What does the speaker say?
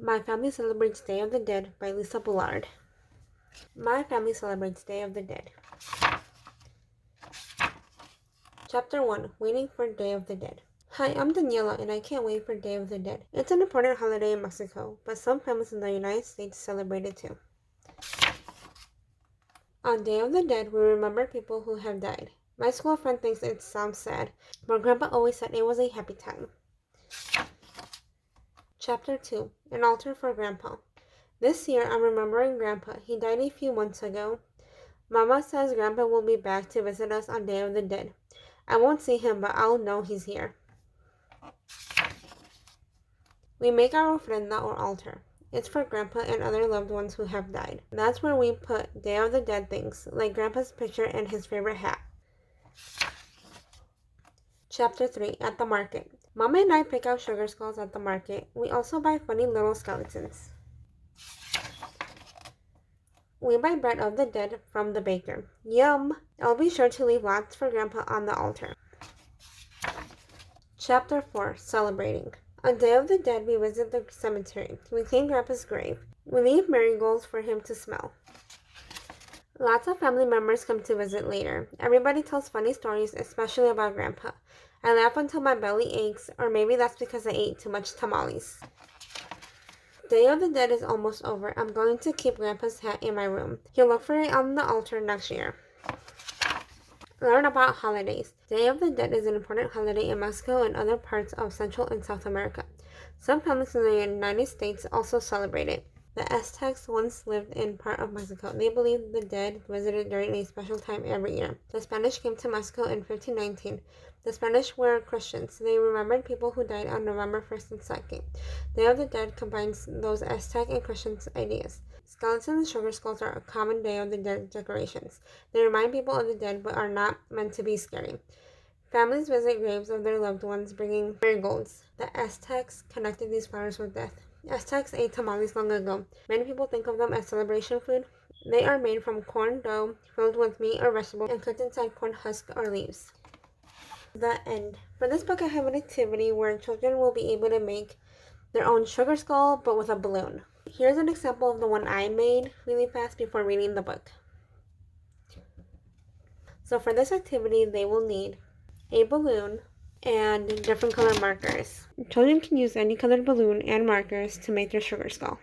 My Family Celebrates Day of the Dead by Lisa Bullard. My Family Celebrates Day of the Dead. Chapter 1, Waiting for Day of the Dead. Hi, I'm Daniela, and I can't wait for Day of the Dead. It's an important holiday in Mexico, but some families in the United States celebrate it too. On Day of the Dead, we remember people who have died. My school friend thinks it sounds sad, but Grandpa always said it was a happy time. Chapter 2, An Altar for Grandpa. This year, I'm remembering Grandpa. He died a few months ago. Mama says Grandpa will be back to visit us on Day of the Dead. I won't see him, but I'll know he's here. We make our ofrenda or altar. It's for Grandpa and other loved ones who have died. That's where we put Day of the Dead things, like Grandpa's picture and his favorite hat. Chapter 3, At the Market. Mama and I pick out sugar skulls at the market. We also buy funny little skeletons. We buy bread of the dead from the baker. Yum! I'll be sure to leave lots for Grandpa on the altar. Chapter 4, Celebrating. On Day of the Dead, we visit the cemetery. We clean Grandpa's grave. We leave marigolds for him to smell. Lots of family members come to visit later. Everybody tells funny stories, especially about Grandpa. I laugh until my belly aches, or maybe that's because I ate too much tamales. Day of the Dead is almost over. I'm going to keep Grandpa's hat in my room. He'll look for it on the altar next year. Learn about holidays. Day of the Dead is an important holiday in Mexico and other parts of Central and South America. Some families in the United States also celebrate it. The Aztecs once lived in part of Mexico. They believed the dead visited during a special time every year. The Spanish came to Mexico in 1519. The Spanish were Christians. They remembered people who died on November 1st and 2nd. Day of the Dead combines those Aztec and Christian ideas. Skeletons and sugar skulls are a common Day of the Dead decorations. They remind people of the dead but are not meant to be scary. Families visit graves of their loved ones, bringing marigolds. The Aztecs connected these flowers with death. Aztecs ate tamales long ago. Many people think of them as celebration food. They are made from corn dough filled with meat or vegetables and cooked inside corn husk or leaves. The end. For this book, I have an activity where children will be able to make their own sugar skull, but with a balloon. Here's an example of the one I made really fast before reading the book. So for this activity, they will need a balloon and different color markers. Children can use any colored balloon and markers to make their sugar skull.